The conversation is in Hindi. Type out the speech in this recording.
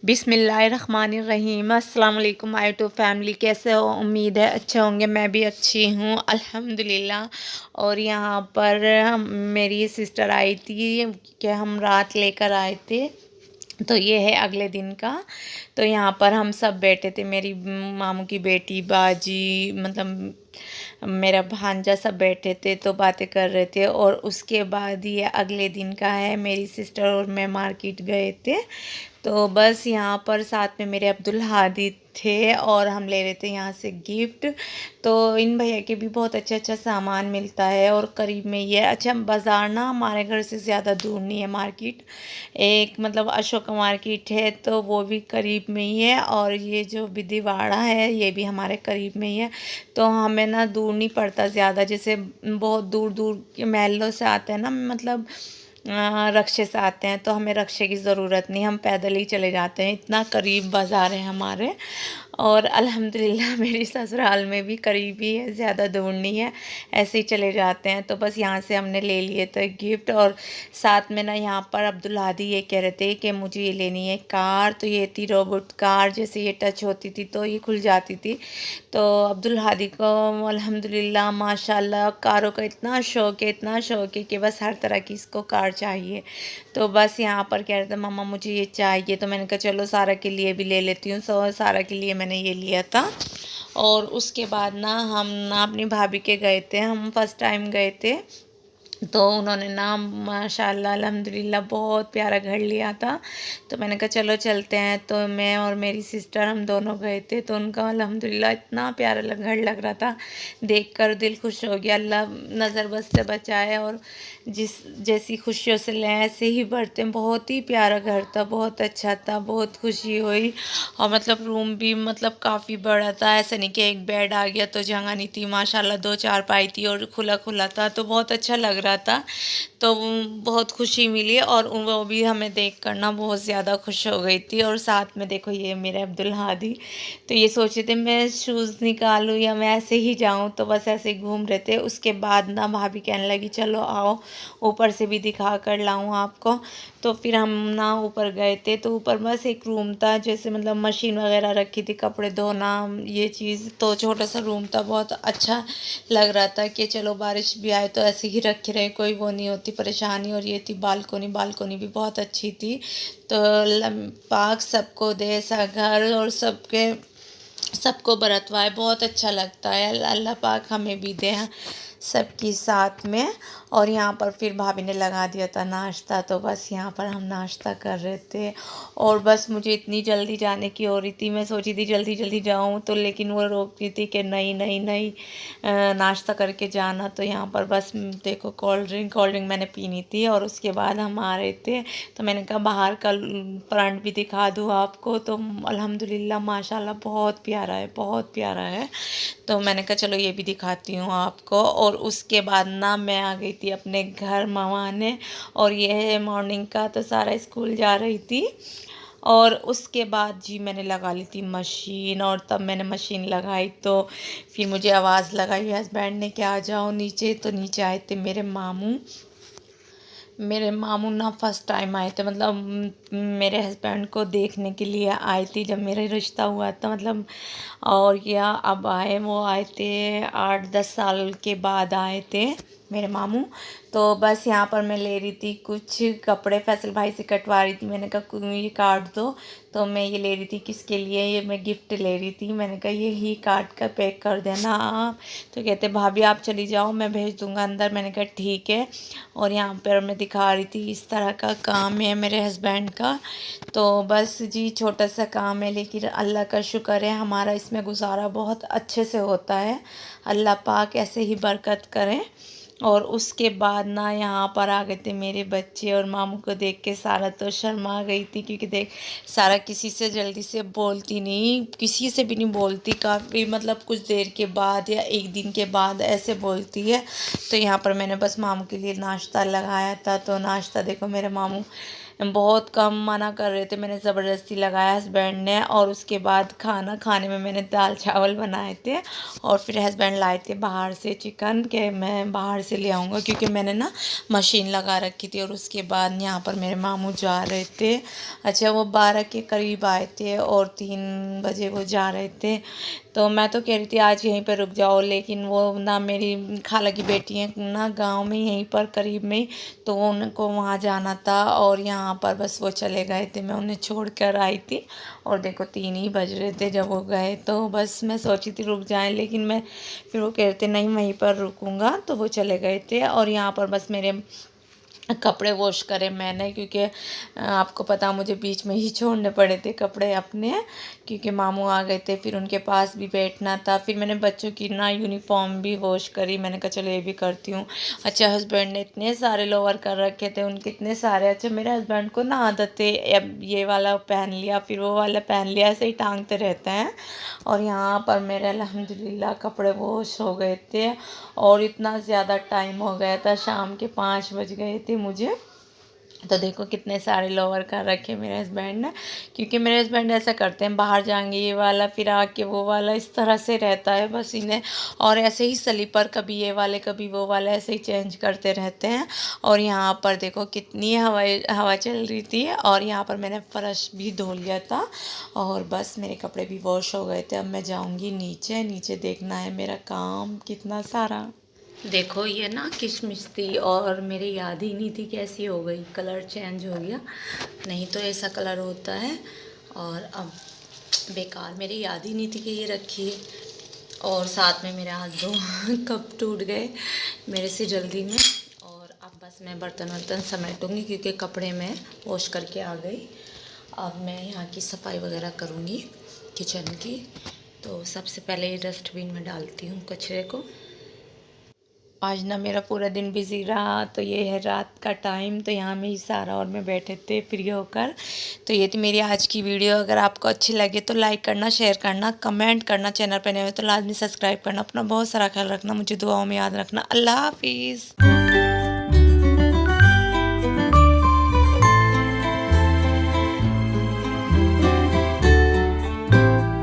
बिस्मिल्लाहिर्रहमानिर्रहीम। अस्सलाम वालेकुम माय टू फैमिली, कैसे हो? उम्मीद है अच्छे होंगे। मैं भी अच्छी हूँ अल्हम्दुलिल्लाह। और यहाँ पर मेरी सिस्टर आई थी कि हम रात लेकर आए थे, तो ये है अगले दिन का। तो यहाँ पर हम सब बैठे थे, मेरी मामू की बेटी, बाजी, मतलब मेरा भांजा, सब बैठे थे तो बातें कर रहे थे। और उसके बाद ये अगले दिन का है, मेरी सिस्टर और मैं मार्केट गए थे। तो बस यहाँ पर साथ में मेरे अब्दुल हादी थे और हम ले रहे थे यहाँ से गिफ्ट। तो इन भैया के भी बहुत अच्छा अच्छा सामान मिलता है और करीब में ही है। अच्छा, बाज़ार ना हमारे घर से ज़्यादा दूर नहीं है मार्केट, एक मतलब अशोका मार्केट है तो वो भी करीब में ही है, और ये जो विधिवाड़ा है ये भी हमारे करीब में ही है। तो हमें ना दूर नहीं पड़ता ज़्यादा, जैसे बहुत दूर दूर के महलों से आते हैं ना, मतलब रक्शे से आते हैं, तो हमें रक्शे की ज़रूरत नहीं, हम पैदल ही चले जाते हैं, इतना करीब बाज़ार है हमारे। और अल्हम्दुलिल्लाह मेरी ससुराल में भी करीब ही है, ज़्यादा दूर नहीं है, ऐसे ही चले जाते हैं। तो बस यहाँ से हमने ले लिए थे गिफ्ट। और साथ में ना यहाँ पर अब्दुल हादी ये कह रहे थे कि मुझे ये लेनी है कार। तो ये थी रोबोट कार, जैसे ये टच होती थी तो ये खुल जाती थी। तो अब्दुल हादी को अल्हम्दुलिल्लाह माशाल्लाह कारों का इतना शौक़ है, इतना शौक़ है कि बस हर तरह की इसको कार चाहिए। तो बस यहाँ पर कह रहे थे मम्मा मुझे ये चाहिए, तो मैंने कहा चलो सारा के लिए भी ले लेती हूँ। सो सारा के लिए मैंने ये लिया था। और उसके बाद ना हम ना अपनी भाभी के गए थे, हम फर्स्ट टाइम गए थे। तो उन्होंने ना माशाल्लाह अल्हम्दुलिल्लाह बहुत प्यारा घर लिया था। तो मैंने कहा चलो चलते हैं। तो मैं और मेरी सिस्टर हम दोनों गए थे, तो उनका अल्हम्दुलिल्लाह इतना प्यारा घर लग रहा था, देखकर दिल खुश हो गया। अल्लाह नज़र बद से बचाए और जिस जैसी खुशियों से लें ऐसे ही बढ़ते हैं। बहुत ही प्यारा घर था, बहुत अच्छा था, बहुत खुशी हुई। और मतलब रूम भी मतलब काफ़ी बड़ा था, ऐसा नहीं कि एक बेड आ गया तो जगह नहीं थी, माशाल्लाह 2 चारपाई थी और खुला खुला था, तो बहुत अच्छा लग रहा था। तो बहुत खुशी मिली और वो भी हमें देख कर ना बहुत ज़्यादा खुश हो गई थी। और साथ में देखो ये मेरे अब्दुल हादी, तो ये सोच रहे थे मैं शूज़ निकालूं या मैं ऐसे ही जाऊं, तो बस ऐसे ही घूम रहे थे। उसके बाद ना भाभी कहने लगी चलो आओ ऊपर से भी दिखा कर लाऊं आपको। तो फिर हम ना ऊपर गए थे, तो ऊपर बस एक रूम था, जैसे मतलब मशीन वगैरह रखी थी, कपड़े धोना ये चीज़, तो छोटा सा रूम था, बहुत अच्छा लग रहा था कि चलो बारिश भी आए तो ऐसे ही रखे रहे, कोई वो नहीं होती परेशानी। और ये थी बालकोनी, बालकोनी भी बहुत अच्छी थी। तो पाक सबको दे ऐसा घर, और सबको बरतवाए, बहुत अच्छा लगता है। अल्लाह पाक हमें भी दे सबकी साथ में। और यहाँ पर फिर भाभी ने लगा दिया था नाश्ता, तो बस यहाँ पर हम नाश्ता कर रहे थे। और बस मुझे इतनी जल्दी जाने की हो रही थी, मैं सोची थी जल्दी जल्दी जाऊँ, तो लेकिन वो रोक रही थी कि नहीं नहीं नहीं, नाश्ता करके जाना। तो यहाँ पर बस देखो कोल्ड ड्रिंक मैंने पीनी थी। और उसके बाद हम आ रहे थे, तो मैंने कहा बाहर का फ्रंट भी दिखा दूँ आपको। तो अल्हम्दुलिल्लाह माशाल्लाह बहुत प्यारा है, बहुत प्यारा है। तो मैंने कहा चलो ये भी दिखाती हूँ आपको। और उसके बाद ना मैं आ गई थी अपने घर मवाने। और ये है मॉर्निंग का, तो सारा स्कूल जा रही थी। और उसके बाद जी मैंने लगा ली थी मशीन। और तब मैंने मशीन लगाई तो फिर मुझे आवाज़ लगाई हस्बैंड ने कि आ जाओ नीचे। तो नीचे आए थे मेरे मामू ना फर्स्ट टाइम आए थे, मतलब मेरे हस्बैंड को देखने के लिए आए थे जब मेरा रिश्ता हुआ था, मतलब। और या अब आए, वो आए थे 8-10 साल के बाद आए थे मेरे मामू। तो बस यहाँ पर मैं ले रही थी कुछ कपड़े, फैसल भाई से कटवा रही थी। मैंने कहा ये काट दो, तो मैं ये ले रही थी किसके लिए, ये मैं गिफ्ट ले रही थी। मैंने कहा ये ही काट कर पैक कर देना आप। तो कहते भाभी आप चली जाओ, मैं भेज दूँगा अंदर। मैंने कहा ठीक है। और यहाँ पर मैं दिखा रही थी इस तरह का काम है मेरे हस्बैंड का। तो बस जी छोटा सा काम है, लेकिन अल्लाह का शुक्र है हमारा इसमें गुजारा बहुत अच्छे से होता है। अल्लाह पाक ऐसे ही बरकत करें। और उसके बाद ना यहाँ पर आ गए थे मेरे बच्चे, और मामू को देख के सारा तो शर्मा गई थी, क्योंकि देख सारा किसी से जल्दी से बोलती नहीं, किसी से भी नहीं बोलती, काफ़ी मतलब कुछ देर के बाद या एक दिन के बाद ऐसे बोलती है। तो यहाँ पर मैंने बस मामू के लिए नाश्ता लगाया था। तो नाश्ता देखो मेरे मामू बहुत कम मना कर रहे थे, मैंने ज़बरदस्ती लगाया हस्बैंड ने। और उसके बाद खाना खाने में मैंने दाल चावल बनाए थे और फिर हस्बैंड लाए थे बाहर से चिकन के मैं बाहर से ले आऊँगा क्योंकि मैंने ना मशीन लगा रखी थी। और उसके बाद यहाँ पर मेरे मामू जा रहे थे। अच्छा, वो 12 के करीब आए थे और 3 बजे वो जा रहे थे। तो मैं तो कह रही थी आज यहीं पर रुक जाओ, लेकिन वो ना मेरी खाला की बेटी है ना गांव में यहीं पर करीब में, तो उनको वहाँ जाना था और यहाँ पर बस वो चले गए थे। मैं उन्हें छोड़ कर आई थी और देखो 3 ही बज रहे थे जब वो गए। तो बस मैं सोची थी रुक जाएं, लेकिन मैं फिर वो कह रहे थे नहीं वहीं पर रुकूंगा, तो वो चले गए थे। और यहाँ पर बस मेरे कपड़े वॉश करे मैंने क्योंकि आपको पता मुझे बीच में ही छोड़ने पड़े थे कपड़े अपने, क्योंकि मामू आ गए थे फिर उनके पास भी बैठना था। फिर मैंने बच्चों की ना यूनिफॉर्म भी वॉश करी, मैंने कहा चलो ये भी करती हूँ। अच्छा, हस्बैंड ने इतने सारे लोअर कर रखे थे उनके, इतने सारे। अच्छा, मेरे हस्बैंड को ना आदत है अब ये वाला पहन लिया फिर वो वाला पहन लिया, ऐसे ही टांगते रहते हैं। और यहाँ पर मेरे अल्हम्दुलिल्लाह कपड़े वॉश हो गए थे और इतना ज़्यादा टाइम हो गया था, शाम के 5 बज गए थे मुझे। तो देखो कितने सारे लोअर कर रखे मेरे हस्बैंड ने, क्योंकि मेरे हस्बैंड ऐसा करते हैं बाहर जाएंगे ये वाला फिर आके वो वाला, इस तरह से रहता है बस इन्हें। और ऐसे ही स्लीपर कभी ये वाले कभी वो वाले ऐसे ही चेंज करते रहते हैं। और यहाँ पर देखो कितनी हवा चल रही थी और यहाँ पर मैंने फर्श भी धो लिया था और बस मेरे कपड़े भी वॉश हो गए थे। अब मैं जाऊँगी नीचे, नीचे देखना है मेरा काम कितना सारा। देखो ये ना किशमिश थी और मेरी याद ही नहीं थी कैसी हो गई, कलर चेंज हो गया, नहीं तो ऐसा कलर होता है। और अब बेकार, मेरी याद ही नहीं थी कि ये रखी है। और साथ में मेरे हाथ 2 कप टूट गए मेरे से जल्दी में। और अब बस मैं बर्तन वर्तन समेटूँगी क्योंकि कपड़े मैं वॉश करके आ गई। अब मैं यहाँ की सफाई वगैरह करूँगी किचन की। तो सबसे पहले ये डस्टबिन में डालती हूँ कचरे को। आज ना मेरा पूरा दिन बिज़ी रहा, तो ये है रात का टाइम, तो यहाँ में ही सारा और मैं बैठे थे फ्री होकर। तो ये थी मेरी आज की वीडियो। अगर आपको अच्छी लगे तो लाइक करना, शेयर करना, कमेंट करना, चैनल पर नए हो तो लाजमी सब्सक्राइब करना। अपना बहुत सारा ख्याल रखना, मुझे दुआओं में याद रखना। अल्लाह हाफिज़।